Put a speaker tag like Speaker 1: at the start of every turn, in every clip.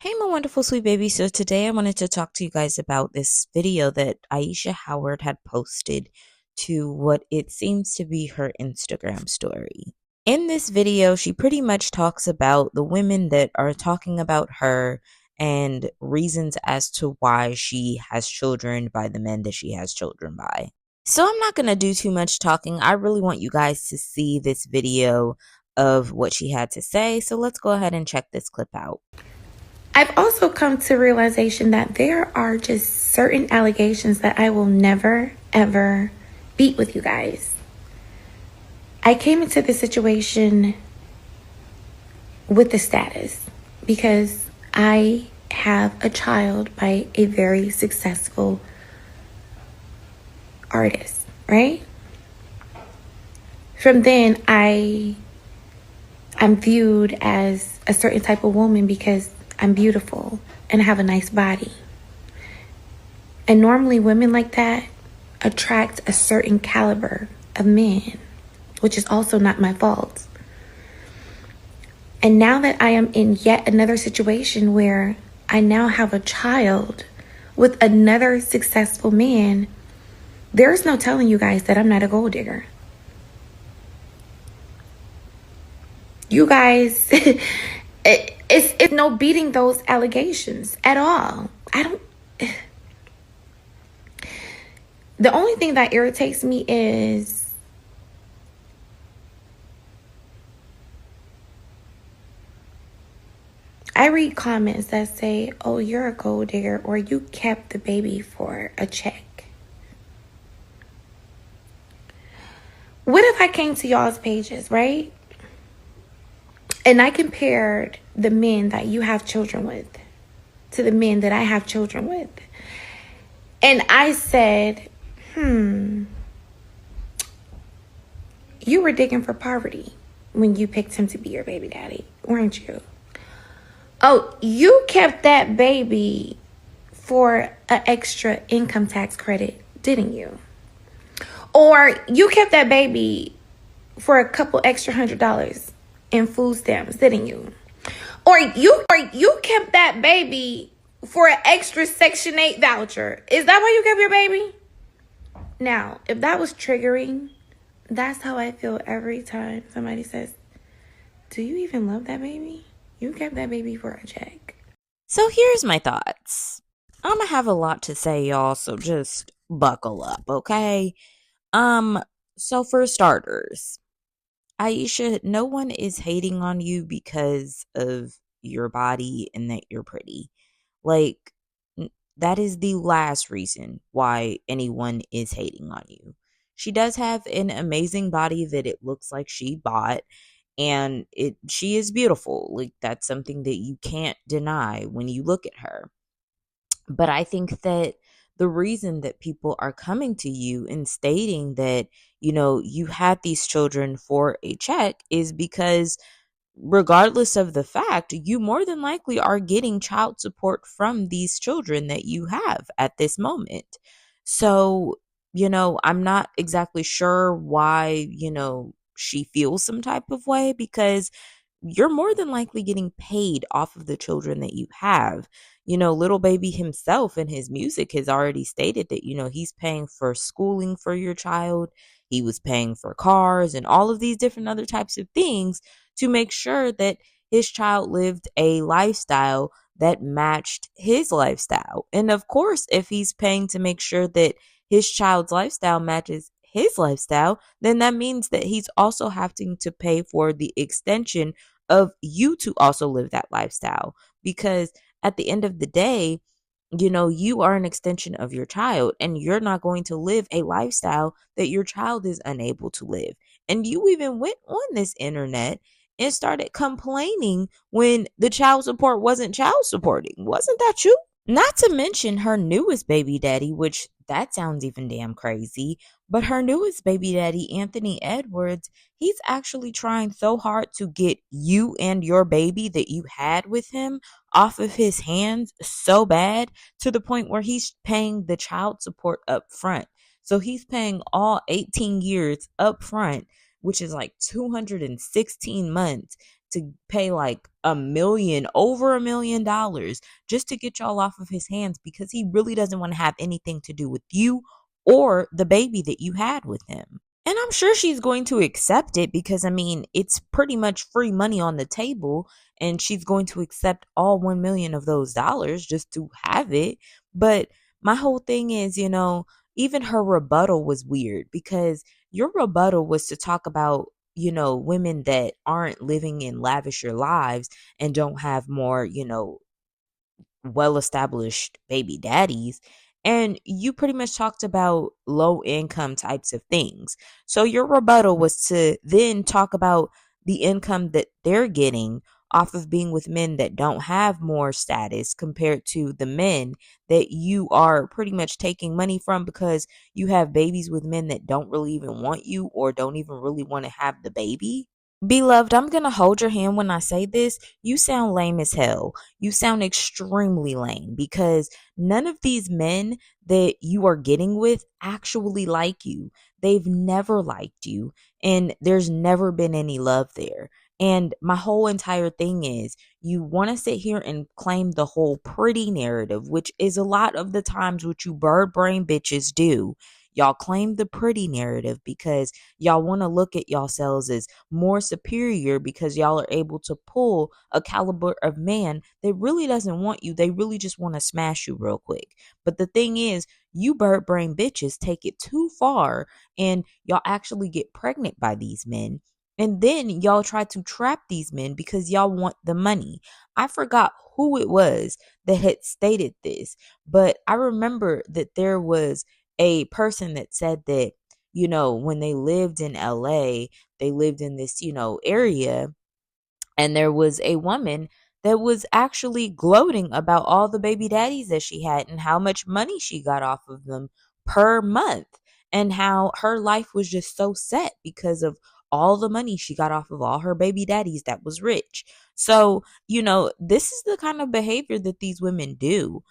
Speaker 1: Hey, my wonderful sweet baby. So, today I wanted to talk to you guys about this video that Ayesha Howard had posted to what it seems to be her Instagram story. In this video, she pretty much talks about the women that are talking about her and reasons as to why she has children by the men that she has children by. So, I'm not going to do too much talking. I really want you guys to see this video of what she had to say. So, let's go ahead and check this clip out.
Speaker 2: I've also come to realization that there are just certain allegations that I will never, ever beat with you guys. I came into this situation with the status because I have a child by a very successful artist, right? From then, I'm viewed as a certain type of woman because I'm beautiful and I have a nice body. And normally women like that attract a certain caliber of men, which is also not my fault. And now that I am in yet another situation where I now have a child with another successful man, there's no telling you guys that I'm not a gold digger. You guys, it's no beating those allegations at all. The only thing that irritates me is I read comments that say, oh, you're a gold digger, or you kept the baby for a check. What if I came to y'all's pages, right? And I compared the men that you have children with to the men that I have children with. And I said, you were digging for poverty when you picked him to be your baby daddy, weren't you? Oh, you kept that baby for an extra income tax credit, didn't you? Or you kept that baby for a couple extra $100 in food stamps, didn't you? Or you kept that baby for an extra Section 8 voucher. Is that why you kept your baby? Now, if that was triggering, that's how I feel every time somebody says, do you even love that baby? You kept that baby for a check.
Speaker 1: So here's my thoughts. I'm gonna have a lot to say, y'all, so just buckle up, okay? So for starters, Ayesha, no one is hating on you because of your body and that you're pretty. Like, that is the last reason why anyone is hating on you. She does have an amazing body that it looks like she bought, and she is beautiful. Like, that's something that you can't deny when you look at her. But I think that the reason that people are coming to you and stating that, you had these children for a check is because regardless of the fact, you more than likely are getting child support from these children that you have at this moment. So, I'm not exactly sure why, she feels some type of way because you're more than likely getting paid off of the children that you have. Little baby himself in his music has already stated that, he's paying for schooling for your child. He was paying for cars and all of these different other types of things to make sure that his child lived a lifestyle that matched his lifestyle. And of course, if he's paying to make sure that his child's lifestyle matches his lifestyle, then that means that he's also having to pay for the extension of you to also live that lifestyle. Because at the end of the day, you are an extension of your child, and you're not going to live a lifestyle that your child is unable to live. And you even went on this internet and started complaining when the child support wasn't child supporting. Wasn't that you? Not to mention her newest baby daddy, which that sounds even damn crazy, but her newest baby daddy, Anthony Edwards, he's actually trying so hard to get you and your baby that you had with him off of his hands so bad to the point where he's paying the child support up front. So he's paying all 18 years up front, which is like 216 months. to pay like over $1 million just to get y'all off of his hands because he really doesn't want to have anything to do with you or the baby that you had with him. And I'm sure she's going to accept it because, I mean, it's pretty much free money on the table, and she's going to accept all 1 million of those dollars just to have it. But my whole thing is, even her rebuttal was weird because your rebuttal was to talk about, women that aren't living in lavisher lives and don't have more, well established baby daddies. And you pretty much talked about low income types of things. So your rebuttal was to then talk about the income that they're getting off of being with men that don't have more status compared to the men that you are pretty much taking money from because you have babies with men that don't really even want you or don't even really want to have the baby. Beloved, I'm going to hold your hand when I say this. You sound lame as hell. You sound extremely lame because none of these men that you are getting with actually like you. They've never liked you, and there's never been any love there. And my whole entire thing is you want to sit here and claim the whole pretty narrative, which is a lot of the times what you bird brain bitches do. Y'all claim the pretty narrative because y'all want to look at yourselves as more superior because y'all are able to pull a caliber of man that really doesn't want you. They really just want to smash you real quick. But the thing is, you bird brain bitches take it too far and y'all actually get pregnant by these men. And then y'all try to trap these men because y'all want the money. I forgot who it was that had stated this, but I remember that there was a person that said that, when they lived in LA, they lived in this, area, and there was a woman that was actually gloating about all the baby daddies that she had and how much money she got off of them per month and how her life was just so set because of all the money she got off of all her baby daddies that was rich. So, this is the kind of behavior that these women do.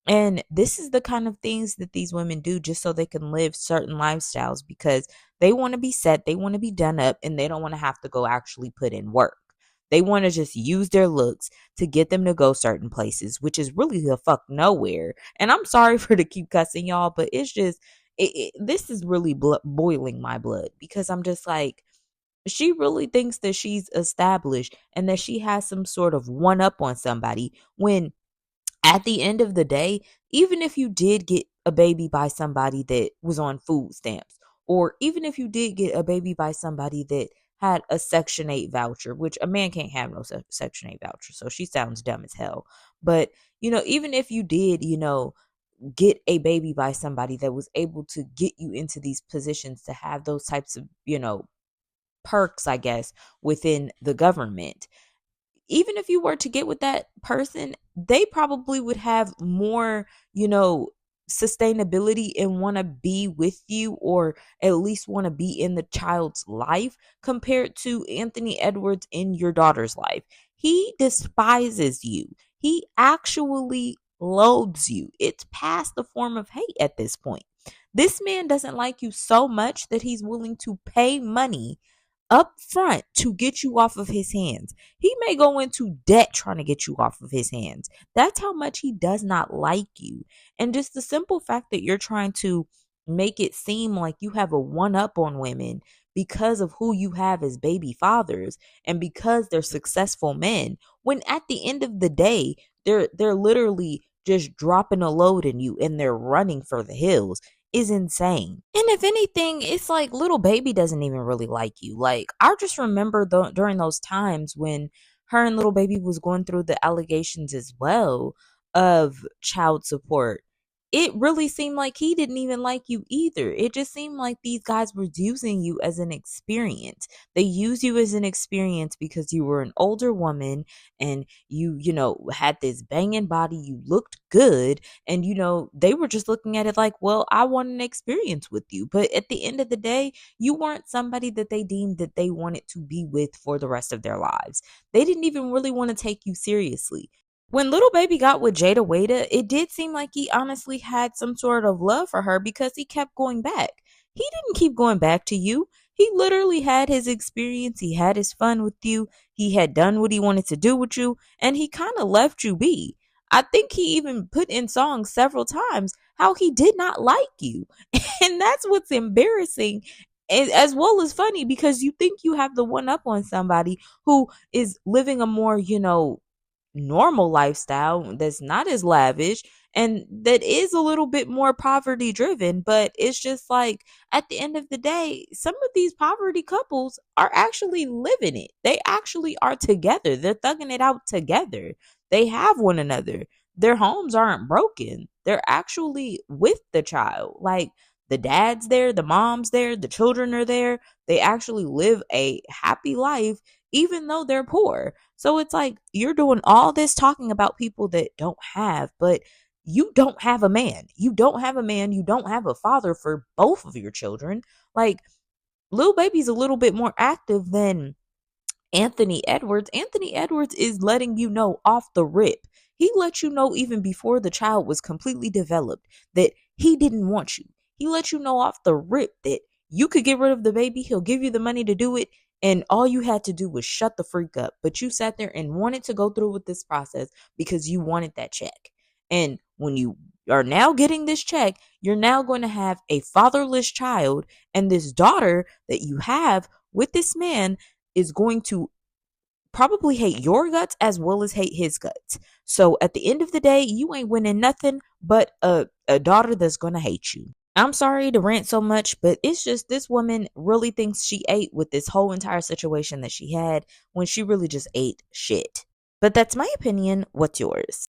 Speaker 1: And this is the kind of things that these women do just so they can live certain lifestyles because they want to be set, they want to be done up, and they don't want to have to go actually put in work. They want to just use their looks to get them to go certain places, which is really the fuck nowhere. And I'm sorry for to keep cussing y'all, but it's just, this is really boiling my blood because I'm just like, she really thinks that she's established and that she has some sort of one up on somebody when at the end of the day, even if you did get a baby by somebody that was on food stamps, or even if you did get a baby by somebody that had a Section 8 voucher, which a man can't have no Section 8 voucher, so she sounds dumb as hell. But, even if you did, get a baby by somebody that was able to get you into these positions to have those types of, perks, I guess, within the government, even if you were to get with that person, they probably would have more, sustainability and want to be with you or at least want to be in the child's life compared to Anthony Edwards in your daughter's life. He despises you. He actually loathes you. It's past the form of hate at this point. This man doesn't like you so much that he's willing to pay money up front to get you off of his hands. He may go into debt trying to get you off of his hands. That's how much he does not like you. And just the simple fact that you're trying to make it seem like you have a one up on women because of who you have as baby fathers and because they're successful men, when at the end of the day, they're literally just dropping a load in you and they're running for the hills, is insane. And if anything, it's like little baby doesn't even really like you. Like, I just remember during those times when her and little baby was going through the allegations as well of child support, it really seemed like he didn't even like you either. It just seemed like these guys were using you as an experience. They use you as an experience because you were an older woman and you had this banging body, you looked good, and they were just looking at it like, well, I want an experience with you. But at the end of the day, you weren't somebody that they deemed that they wanted to be with for the rest of their lives. They didn't even really want to take you seriously. When little baby got with Jada Wada, it did seem like he honestly had some sort of love for her because he kept going back. He didn't keep going back to you. He literally had his experience. He had his fun with you. He had done what he wanted to do with you, and he kind of left you be. I think he even put in songs several times how he did not like you. And that's what's embarrassing as well as funny, because you think you have the one up on somebody who is living a more, normal lifestyle that's not as lavish and that is a little bit more poverty driven. But it's just like, at the end of the day, some of these poverty couples are actually living it. They actually are together. They're thugging it out together. They have one another. Their homes aren't broken. They're actually with the child. Like, the dad's there, the mom's there, the children are there. They actually live a happy life even though they're poor. So it's like, you're doing all this talking about people that don't have, but you don't have a man. You don't have a man. You don't have a father for both of your children. Like, Lil Baby's a little bit more active than Anthony Edwards. Anthony Edwards is letting you know off the rip. He let you know even before the child was completely developed that he didn't want you. He let you know off the rip that you could get rid of the baby. He'll give you the money to do it. And all you had to do was shut the freak up. But you sat there and wanted to go through with this process because you wanted that check. And when you are now getting this check, you're now going to have a fatherless child. And this daughter that you have with this man is going to probably hate your guts as well as hate his guts. So at the end of the day, you ain't winning nothing but a daughter that's going to hate you. I'm sorry to rant so much, but it's just, this woman really thinks she ate with this whole entire situation that she had when she really just ate shit. But that's my opinion. What's yours?